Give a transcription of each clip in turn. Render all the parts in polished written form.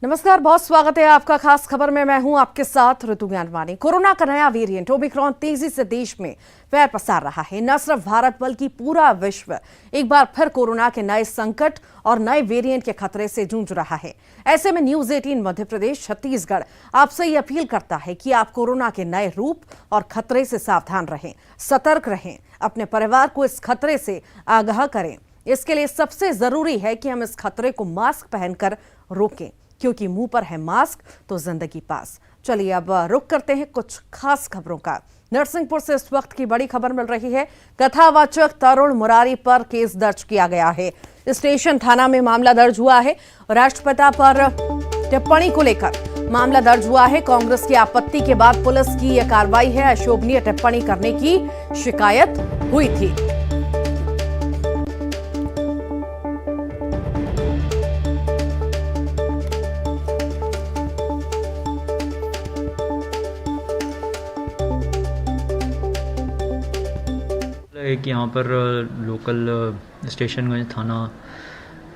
नमस्कार, बहुत स्वागत है आपका खास खबर में। मैं हूं आपके साथ ऋतु ज्ञानवानी। कोरोना का नया वेरिएंट ओमिक्रॉन तेजी से देश में पैर पसार रहा है। न सिर्फ भारत बल्कि पूरा विश्व एक बार फिर कोरोना के नए संकट और नए वेरिएंट के खतरे से जूझ रहा है। ऐसे में न्यूज 18 मध्य प्रदेश छत्तीसगढ़ आपसे ये अपील करता है कि आप कोरोना के नए रूप और खतरे से सावधान रहें, सतर्क रहें, अपने परिवार को इस खतरे से आगाह करें। इसके लिए सबसे जरूरी है कि हम इस खतरे को मास्क पहनकर रोकें, क्योंकि मुंह पर है मास्क तो जिंदगी पास। चलिए अब रुक करते हैं कुछ खास खबरों का। नरसिंहपुर से इस वक्त की बड़ी खबर मिल रही है। कथावाचक तरुण मुरारी पर केस दर्ज किया गया है। स्टेशन थाना में मामला दर्ज हुआ है। राष्ट्रपिता पर टिप्पणी को लेकर मामला दर्ज हुआ है। कांग्रेस की आपत्ति के बाद पुलिस की यह कार्रवाई है। अशोभनीय टिप्पणी करने की शिकायत हुई थी। एक यहाँ पर लोकल स्टेशनगंज थाना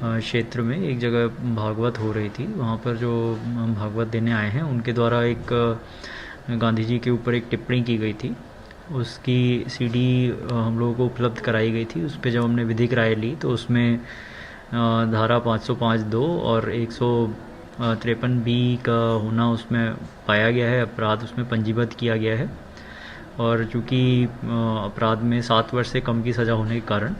क्षेत्र में एक जगह भागवत हो रही थी। वहाँ पर जो भागवत देने आए हैं उनके द्वारा एक गांधी जी के ऊपर एक टिप्पणी की गई थी। उसकी सीडी हम लोगों को उपलब्ध कराई गई थी। उस पर जब हमने विधिक राय ली तो उसमें धारा 505(2) और 153(b) का होना उसमें पाया गया है। अपराध उसमें पंजीबद्ध किया गया है और चूँकि अपराध में 7 वर्ष से कम की सज़ा होने के कारण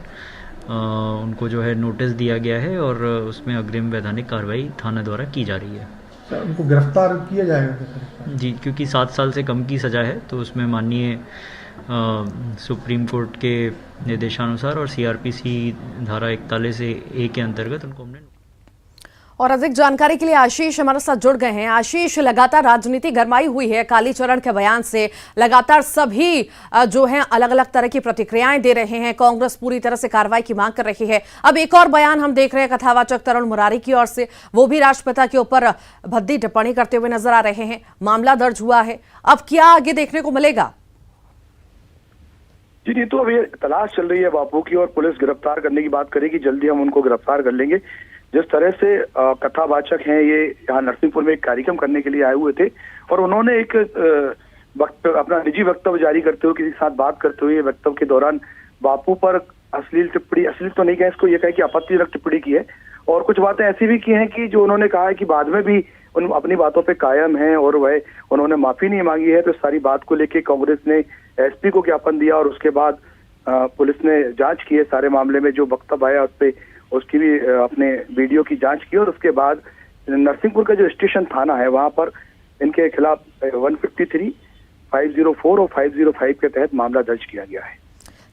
उनको जो है नोटिस दिया गया है और उसमें अग्रिम वैधानिक कार्रवाई थाना द्वारा की जा रही है। उनको गिरफ्तार किया जाएगा जी, क्योंकि 7 साल से कम की सज़ा है तो उसमें माननीय सुप्रीम कोर्ट के निर्देशानुसार और CRPC धारा 41A के अंतर्गत उनको हमने। और अधिक जानकारी के लिए आशीष हमारे साथ जुड़ गए हैं। आशीष, लगातार राजनीति गरमाई हुई है। कालीचरण के बयान से लगातार सभी जो हैं अलग अलग तरह की प्रतिक्रियाएं दे रहे हैं। कांग्रेस पूरी तरह से कार्रवाई की मांग कर रही है। अब एक और बयान हम देख रहे हैं कथावाचक तरुण मुरारी की ओर से। वो भी राष्ट्रपिता के ऊपर भद्दी टिप्पणी करते हुए नजर आ रहे हैं। मामला दर्ज हुआ है। अब क्या आगे देखने को मिलेगा? जी नहीं, तो अभी तलाश चल रही है बापू की और पुलिस गिरफ्तार करने की बात करेगी। जल्दी हम उनको गिरफ्तार कर लेंगे। जिस तरह से कथावाचक हैं, ये यहाँ नरसिंहपुर में एक कार्यक्रम करने के लिए आए हुए थे और उन्होंने एक अपना निजी वक्तव्य जारी करते हुए किसी के साथ बात करते हुए वक्तव्य के दौरान बापू पर अश्लील तो नहीं कहा, इसको ये कहा कि आपत्तिजनक टिप्पणी की है। और कुछ बातें ऐसी भी की हैं कि जो उन्होंने कहा है कि बाद में भी उन अपनी बातों पे कायम है और वह उन्होंने माफी नहीं मांगी है। तो सारी बात को लेके कांग्रेस ने SP को ज्ञापन दिया और उसके बाद पुलिस ने जांच की है सारे मामले में। जो वक्तव्य आया उस पर उसकी भी अपने वीडियो की जांच की और उसके बाद नरसिंहपुर का जो स्टेशन थाना है वहां पर इनके खिलाफ 153, 504 और 505 के तहत मामला दर्ज किया गया है।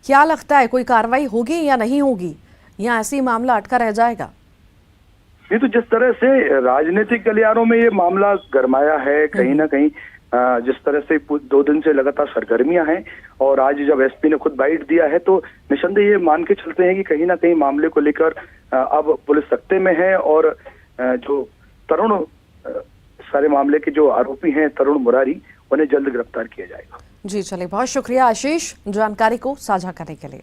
क्या लगता है, कोई कार्रवाई होगी या नहीं होगी, या ऐसे ही मामला अटका रह जाएगा? ये तो जिस तरह से राजनीतिक गलियारों में ये मामला गरमाया है, कहीं ना कहीं जिस तरह से 2 दिन से लगातार सरगर्मियां हैं और आज जब SP ने खुद बाइट दिया है तो निसंदेह ये मान के चलते हैं कि कहीं ना कहीं मामले को लेकर अब पुलिस सख्ते में है और जो तरुण सारे मामले के जो आरोपी हैं तरुण मुरारी, उन्हें जल्द गिरफ्तार किया जाएगा। जी चलिए, बहुत शुक्रिया आशीष जानकारी को साझा करने के लिए।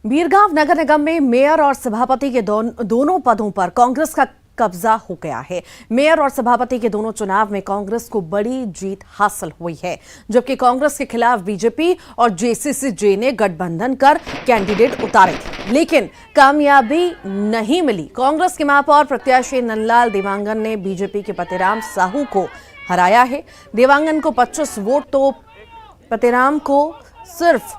बीरगांव नगर निगम में मेयर और सभापति के दोनों पदों पर कांग्रेस का कब्जा हो गया है। मेयर और सभापति के दोनों चुनाव में कांग्रेस को बड़ी जीत हासिल हुई है, जबकि कांग्रेस के खिलाफ बीजेपी और JCCJ ने गठबंधन कर कैंडिडेट उतारे थे, लेकिन कामयाबी नहीं मिली। कांग्रेस के महापौर प्रत्याशी नंदलाल देवांगन ने बीजेपी के पतिराम साहू को हराया है। देवांगन को 25 वोट तो पतिराम को सिर्फ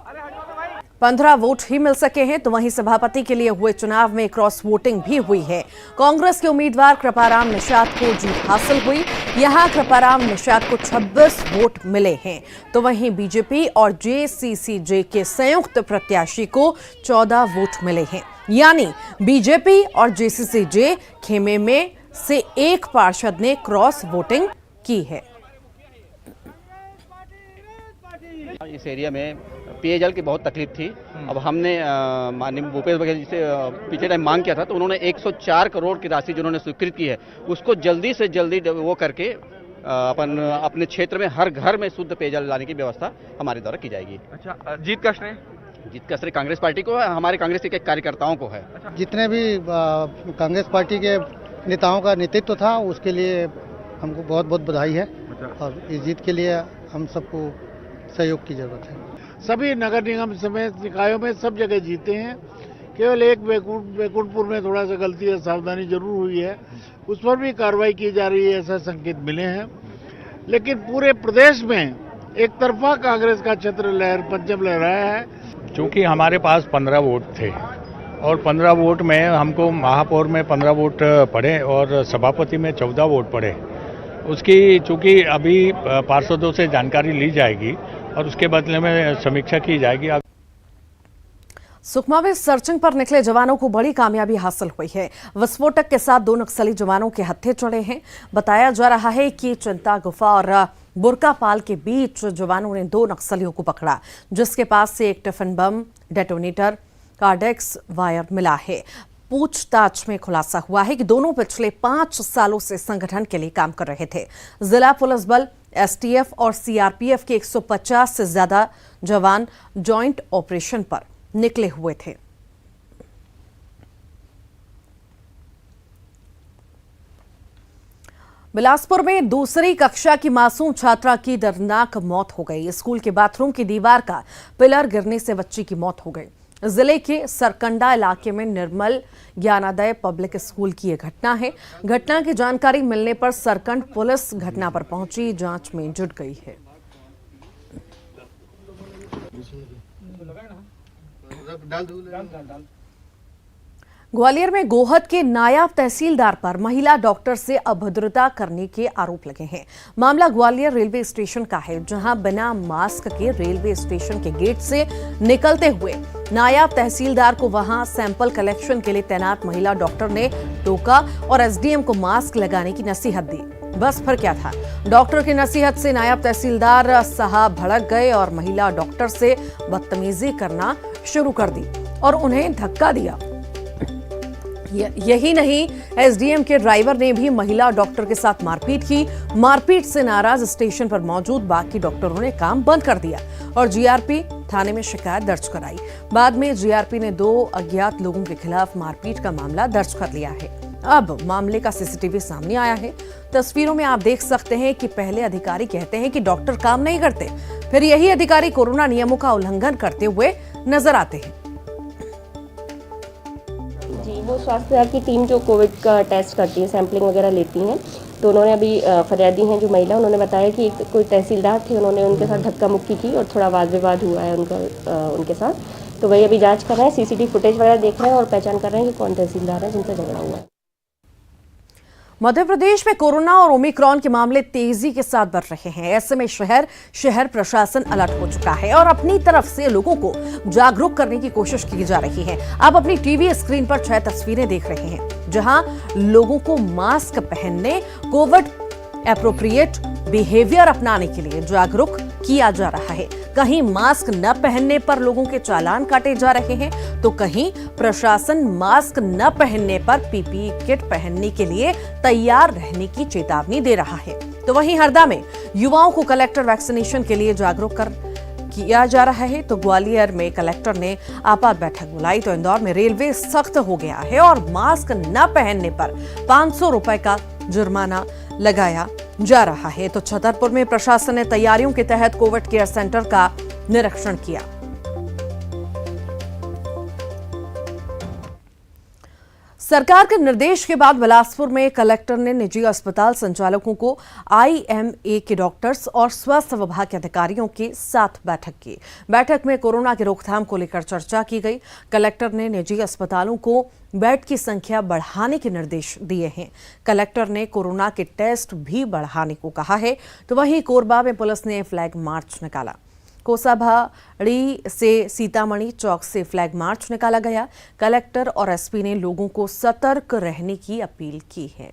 15 वोट ही मिल सके हैं। तो वहीं सभापति के लिए हुए चुनाव में क्रॉस वोटिंग भी हुई है। कांग्रेस के उम्मीदवार कृपाराम निषाद को जीत हासिल हुई। यहां कृपाराम निषाद को 26 वोट मिले हैं। तो वहीं बीजेपी और JCCJ के संयुक्त प्रत्याशी को 14 वोट मिले हैं। यानी बीजेपी और JCCJ खेमे में से एक पार्षद ने क्रॉस वोटिंग की है। इस एरिया में पेयजल की बहुत तकलीफ थी। अब हमने माननीय भूपेश बघेल जी से पिछले टाइम मांग किया था तो उन्होंने 104 करोड़ की राशि जिन्होंने स्वीकृत की है उसको जल्दी से जल्दी वो करके अपने क्षेत्र में हर घर में शुद्ध पेयजल लाने की व्यवस्था हमारे द्वारा की जाएगी। अच्छा, जीत का श्रेय जीत का श्रेय कांग्रेस पार्टी को है, हमारे कांग्रेस के कार्यकर्ताओं को है। जितने भी कांग्रेस पार्टी के नेताओं का नेतृत्व था उसके लिए हमको बहुत बहुत बधाई है और इस जीत के लिए हम सबको सहयोग की जरूरत है। सभी नगर निगम समेत निकायों में सब जगह जीते हैं। केवल एक बैकुंठपुर में थोड़ा सा गलती है, सावधानी जरूर हुई है, उस पर भी कार्रवाई की जा रही है, ऐसा संकेत मिले हैं। लेकिन पूरे प्रदेश में एक तरफा कांग्रेस का छत्र पंचम लहराया है। चूँकि हमारे पास 15 वोट थे और 15 वोट में हमको महापौर में 15 वोट पड़े और सभापति में 14 वोट पड़े। उसकी चूँकि अभी पार्षदों से जानकारी ली जाएगी और उसके बदले में समीक्षा की जाएगी। सुकमा में सर्चिंग पर निकले जवानों को बड़ी कामयाबी हासिल हुई है। विस्फोटक के साथ 2 नक्सली जवानों के हत्थे चढ़े हैं। बताया जा रहा है कि चिंता गुफा और बुरकापाल के बीच जवानों ने 2 नक्सलियों को पकड़ा, जिसके पास से एक tiffin bomb, detonator, cordex wire मिला है। पूछताछ में खुलासा हुआ है कि दोनों पिछले 5 सालों से संगठन के लिए काम कर रहे थे। जिला पुलिस बल, एसटीएफ और सीआरपीएफ के 150 से ज्यादा जवान जॉइंट ऑपरेशन पर निकले हुए थे। बिलासपुर में दूसरी कक्षा की मासूम छात्रा की दर्दनाक मौत हो गई। स्कूल के बाथरूम की दीवार का पिलर गिरने से बच्ची की मौत हो गई। जिले के सरकंडा इलाके में निर्मल ज्ञानोदय पब्लिक स्कूल की यह घटना है। घटना की जानकारी मिलने पर सरकंड पुलिस घटना पर पहुंची, जांच में जुट गई है। ग्वालियर में गोहद के नायब तहसीलदार पर महिला डॉक्टर से अभद्रता करने के आरोप लगे हैं। मामला ग्वालियर रेलवे स्टेशन का है, जहां बिना मास्क के रेलवे स्टेशन के गेट से निकलते हुए नायब तहसीलदार को वहां सैंपल कलेक्शन के लिए तैनात महिला डॉक्टर ने टोका और एसडीएम को मास्क लगाने की नसीहत दी। बस फिर क्या था, डॉक्टर की नसीहत से नायब तहसीलदार साहब भड़क गए और महिला डॉक्टर से बदतमीजी करना शुरू कर दी और उन्हें धक्का दिया। यही नहीं, एसडीएम के ड्राइवर ने भी महिला डॉक्टर के साथ मारपीट की। मारपीट से नाराज स्टेशन पर मौजूद बाकी डॉक्टरों ने काम बंद कर दिया और जीआरपी थाने में शिकायत दर्ज कराई। बाद में जीआरपी ने 2 अज्ञात लोगों के खिलाफ मारपीट का मामला दर्ज कर लिया है। अब मामले का सीसीटीवी सामने आया है। तस्वीरों में आप देख सकते हैं कि पहले अधिकारी कहते हैं कि डॉक्टर काम नहीं करते, फिर यही अधिकारी कोरोना नियमों का उल्लंघन करते हुए नजर आते हैं। जी, वो स्वास्थ्य विभाग की टीम जो कोविड का टेस्ट करती है, सैंपलिंग वगैरह लेती हैं, तो उन्होंने अभी फरियादी हैं जो महिला, उन्होंने बताया कि कोई तहसीलदार थे, उन्होंने उनके साथ धक्का मुक्की की और थोड़ा वाद विवाद हुआ है उनके साथ। तो वही अभी जांच कर रहे हैं, सीसीटीवी फुटेज वगैरह देख रहे हैं और पहचान कर रहे हैं कि कौन तहसीलदार है जिनसे झगड़ा हुआ है। मध्य प्रदेश में कोरोना और ओमिक्रॉन के मामले तेजी के साथ बढ़ रहे हैं। ऐसे में शहर प्रशासन अलर्ट हो चुका है और अपनी तरफ से लोगों को जागरूक करने की कोशिश की जा रही है। आप अपनी टीवी स्क्रीन पर 6 तस्वीरें देख रहे हैं, जहां लोगों को मास्क पहनने, कोविड एप्रोप्रिएट बिहेवियर अपनाने के लिए जागरूक किया जा रहा है। कहीं मास्क न पहनने पर लोगों के चालान काटे जा रहे हैं, तो कहीं प्रशासन मास्क न पहनने पर पीपीई किट पहनने के लिए तैयार रहने की चेतावनी दे रहा है। तो वहीं हरदा में युवाओं को कलेक्टर वैक्सीनेशन के लिए जागरूक किया जा रहा है। तो ग्वालियर में कलेक्टर ने आपात बैठक बुलाई, तो इंदौर में रेलवे सख्त हो गया है और मास्क न पहनने पर 500 रुपए का जुर्माना लगाया जा रहा है। तो छतरपुर में प्रशासन ने तैयारियों के तहत कोविड केयर सेंटर का निरीक्षण किया। सरकार के निर्देश के बाद बिलासपुर में कलेक्टर ने निजी अस्पताल संचालकों को आईएमए के डॉक्टर्स और स्वास्थ्य विभाग के अधिकारियों के साथ बैठक की। बैठक में कोरोना की रोकथाम को लेकर चर्चा की गई। कलेक्टर ने निजी अस्पतालों को बेड की संख्या बढ़ाने के निर्देश दिए हैं। कलेक्टर ने कोरोना के टेस्ट भी बढ़ाने को कहा है। तो वहीं कोरबा में पुलिस ने फ्लैग मार्च निकाला। कोसाभाड़ी से सीतामढ़ी चौक से फ्लैग मार्च निकाला गया। कलेक्टर और एसपी ने लोगों को सतर्क रहने की अपील की है।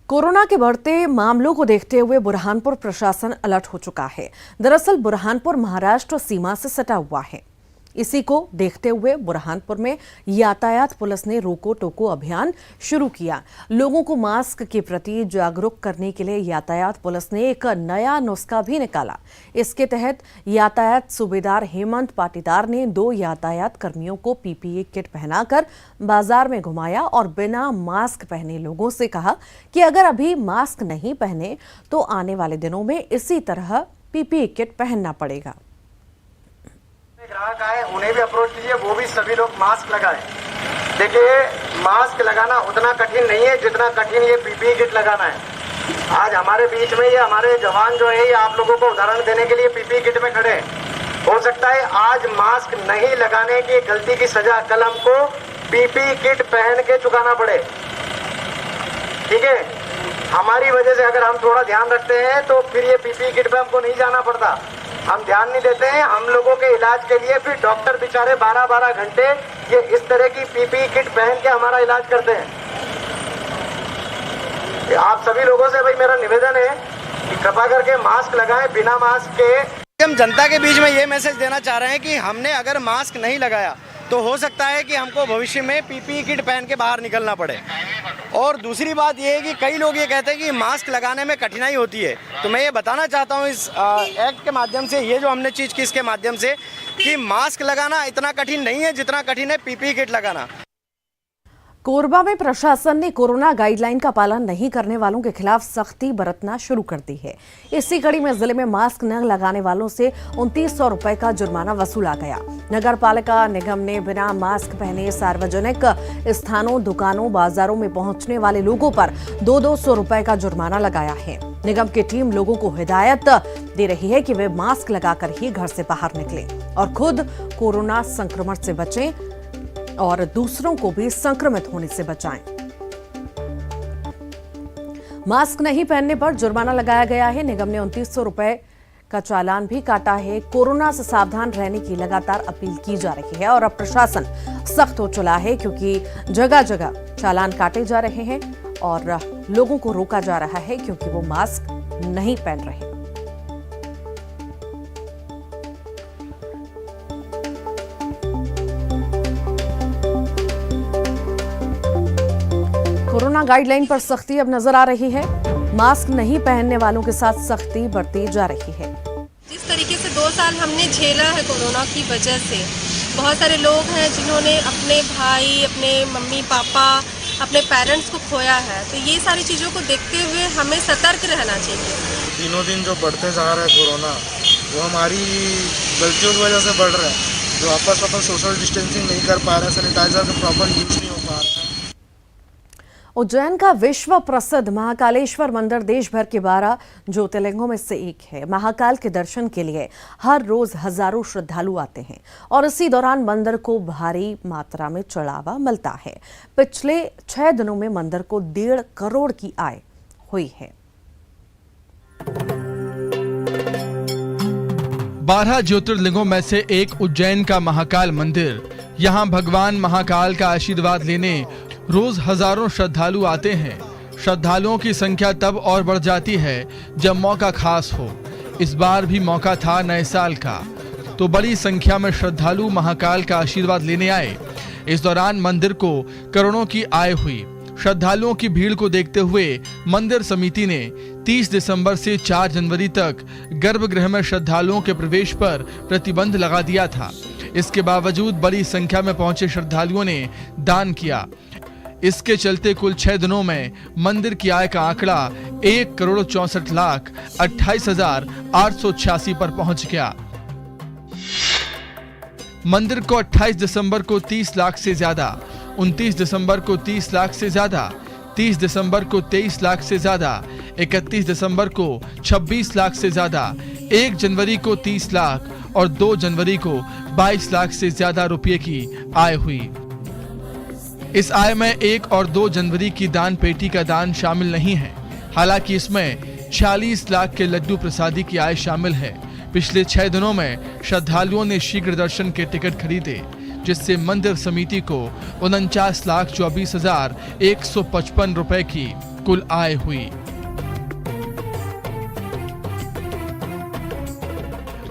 कोरोना के बढ़ते मामलों को देखते हुए बुरहानपुर प्रशासन अलर्ट हो चुका है। दरअसल बुरहानपुर महाराष्ट्र सीमा से सटा हुआ है। इसी को देखते हुए बुरहानपुर में यातायात पुलिस ने रोको टोको अभियान शुरू किया। लोगों को मास्क के प्रति जागरूक करने के लिए यातायात पुलिस ने एक नया नुस्खा भी निकाला। इसके तहत यातायात सूबेदार हेमंत पाटीदार ने 2 यातायात कर्मियों को पीपीई किट पहनाकर बाजार में घुमाया और बिना मास्क पहने लोगों से कहा कि अगर अभी मास्क नहीं पहने तो आने वाले दिनों में इसी तरह पीपीई किट पहनना पड़ेगा। ग्राहक आए उन्हें भी अप्रोच कीजिए, वो भी सभी लोग मास्क लगाएं। देखिए, मास्क लगाना उतना कठिन नहीं है जितना कठिन ये पीपीई किट लगाना है। आज हमारे बीच में ये हमारे जवान जो है ये आप लोगों को उदाहरण देने के लिए पीपीई किट में खड़े हैं। हो सकता है आज मास्क नहीं लगाने की गलती की सजा कल हमको पीपीई किट पहन के चुकाना पड़े। ठीक है, हमारी वजह से अगर हम थोड़ा ध्यान रखते हैं तो फिर ये पीपीई किट पे हमको नहीं जाना पड़ता। हम ध्यान नहीं देते हैं, हम लोगों के इलाज के लिए फिर डॉक्टर बेचारे 12-12 घंटे ये इस तरह की पीपीई किट पहन के हमारा इलाज करते हैं। आप सभी लोगों से भाई मेरा निवेदन है कि कृपा करके मास्क लगाएं। बिना मास्क के हम जनता के बीच में ये मैसेज देना चाह रहे हैं कि हमने अगर मास्क नहीं लगाया तो हो सकता है कि हमको भविष्य में पीपीई किट पहन के बाहर निकलना पड़े। और दूसरी बात ये है कि कई लोग ये कहते हैं कि मास्क लगाने में कठिनाई होती है, तो मैं ये बताना चाहता हूँ इस एक्ट के माध्यम से, ये जो हमने चीज़ की इसके माध्यम से, कि मास्क लगाना इतना कठिन नहीं है जितना कठिन है पीपीई किट लगाना। कोरबा में प्रशासन ने कोरोना गाइडलाइन का पालन नहीं करने वालों के खिलाफ सख्ती बरतना शुरू कर दी है। इसी कड़ी में जिले में मास्क न लगाने वालों से 2900 रुपए का जुर्माना वसूला गया। नगर पालिका निगम ने बिना मास्क पहने सार्वजनिक स्थानों, दुकानों, बाजारों में पहुंचने वाले लोगों पर 200 रुपए का जुर्माना लगाया है। निगम की टीम लोगों को हिदायत दे रही है कि वे मास्क लगाकर ही घर से बाहर निकलें और खुद कोरोना संक्रमण से बचें और दूसरों को भी संक्रमित होने से बचाएं। मास्क नहीं पहनने पर जुर्माना लगाया गया है। निगम ने 2900 रुपए का चालान भी काटा है। कोरोना से सावधान रहने की लगातार अपील की जा रही है और अब प्रशासन सख्त हो चला है क्योंकि जगह जगह चालान काटे जा रहे हैं और लोगों को रोका जा रहा है क्योंकि वो मास्क नहीं पहन रहे। कोरोना गाइडलाइन पर सख्ती अब नजर आ रही है। मास्क नहीं पहनने वालों के साथ सख्ती बरती जा रही है। जिस तरीके से 2 साल हमने झेला है कोरोना की वजह से, बहुत सारे लोग हैं जिन्होंने अपने भाई, अपने मम्मी पापा, अपने पेरेंट्स को खोया है, तो ये सारी चीज़ों को देखते हुए हमें सतर्क रहना चाहिए। दिनों दिन जो बढ़ते जा रहा है कोरोना, वो हमारी गलतियों की वजह से बढ़ रहा है। जो आपस में सोशल डिस्टेंसिंग नहीं कर पा रहे, सैनिटाइजर का प्रॉपर यूज नहीं हो पा रहा है। उज्जैन का विश्व प्रसिद्ध महाकालेश्वर मंदिर देश भर के 12 ज्योतिर्लिंगों में से एक है। महाकाल के दर्शन के लिए हर रोज हजारों श्रद्धालु आते हैं और इसी दौरान मंदिर को भारी मात्रा में चढ़ावा मिलता है। पिछले 6 दिनों में मंदिर को 1.5 करोड़ की आय हुई है। 12 ज्योतिर्लिंगों में से एक उज्जैन का महाकाल मंदिर। यहाँ भगवान महाकाल का आशीर्वाद लेने रोज हजारों श्रद्धालु आते हैं। श्रद्धालुओं की संख्या तब और बढ़ जाती है जब मौका खास हो। इस बार भी मौका था नए साल का, तो बड़ी संख्या में श्रद्धालु महाकाल का आशीर्वाद लेने आए। इस दौरान मंदिर को करोड़ों की आय हुई। श्रद्धालुओं की भीड़ को देखते हुए मंदिर समिति ने 30 दिसंबर से 4 जनवरी तक गर्भगृह में श्रद्धालुओं के प्रवेश पर प्रतिबंध लगा दिया था। इसके बावजूद बड़ी संख्या में पहुंचे श्रद्धालुओं ने दान किया। इसके चलते कुल 6 दिनों में मंदिर की आय का आंकड़ा 1,64,28,886 पर पहुंच गया। मंदिर को 28 दिसंबर को 30 लाख से ज्यादा, 29 दिसंबर को 30 लाख से ज्यादा, 30 दिसंबर को 23 लाख से ज्यादा, 31 दिसंबर को 26 लाख से ज्यादा, 1 जनवरी को 30 लाख और 2 जनवरी को 22 लाख से ज्यादा रुपये की आय हुई। इस आय में 1 और 2 जनवरी की दान पेटी का दान शामिल नहीं है। हालांकि इसमें 46 लाख के लड्डू प्रसादी की आय शामिल है। पिछले 6 दिनों में श्रद्धालुओं ने शीघ्र दर्शन के टिकट खरीदे, जिससे मंदिर समिति को 49,24,155 रुपए की कुल आय हुई।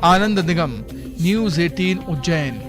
आनंद निगम, न्यूज़ 18 उज्जैन।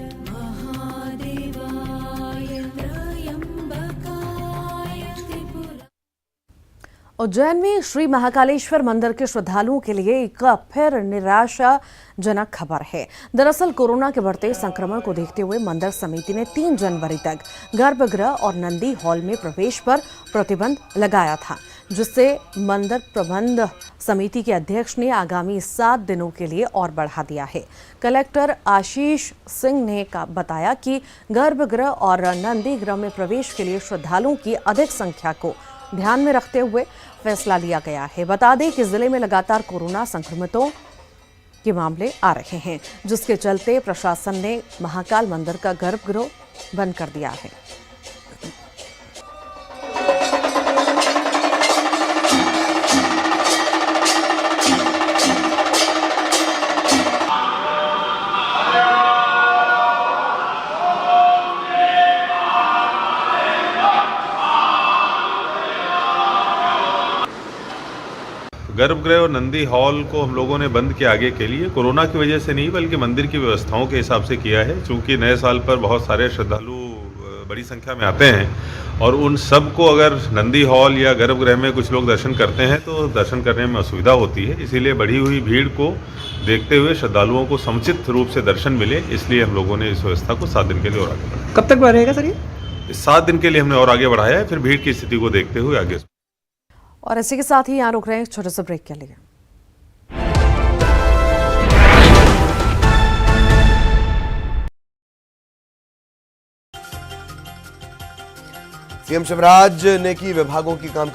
उज्जैन में श्री महाकालेश्वर मंदिर के श्रद्धालुओं के लिए एक फिर निराशाजनक खबर है। दरअसल कोरोना के बढ़ते संक्रमण को देखते हुए मंदिर समिति ने 3 जनवरी तक गर्भगृह और नंदी हॉल में प्रवेश पर प्रतिबंध लगाया था, जिससे मंदिर प्रबंध समिति के अध्यक्ष ने आगामी 7 दिनों के लिए और बढ़ा दिया है। कलेक्टर आशीष सिंह ने बताया कि गर्भगृह और नंदी गृह में प्रवेश के लिए श्रद्धालुओं की अधिक संख्या को ध्यान में रखते हुए फैसला लिया गया है। बता दें कि जिले में लगातार कोरोना संक्रमितों के मामले आ रहे हैं, जिसके चलते प्रशासन ने महाकाल मंदिर का गर्भगृह बंद कर दिया है। गर्भगृह और नंदी हॉल को हम लोगों ने बंद किया आगे के लिए, कोरोना की वजह से नहीं बल्कि मंदिर की व्यवस्थाओं के हिसाब से किया है। चूँकि नए साल पर बहुत सारे श्रद्धालु बड़ी संख्या में आते हैं और उन सब को अगर नंदी हॉल या गर्भगृह में कुछ लोग दर्शन करते हैं तो दर्शन करने में असुविधा होती है। इसीलिए बढ़ी हुई भीड़ को देखते हुए श्रद्धालुओं को समुचित रूप से दर्शन मिले, इसलिए हम लोगों ने इस व्यवस्था को 7 दिन के लिए और आगे बढ़ाया। कब तक रहेगा सर ये? 7 दिन के लिए हमने और आगे बढ़ाया है, फिर भीड़ की स्थिति को देखते हुए आगे। और इसी के साथ ही यहाँ रुक रहे हैं छोटे से ब्रेक के लिए। सीएम शिवराज ने की विभागों की कामकाज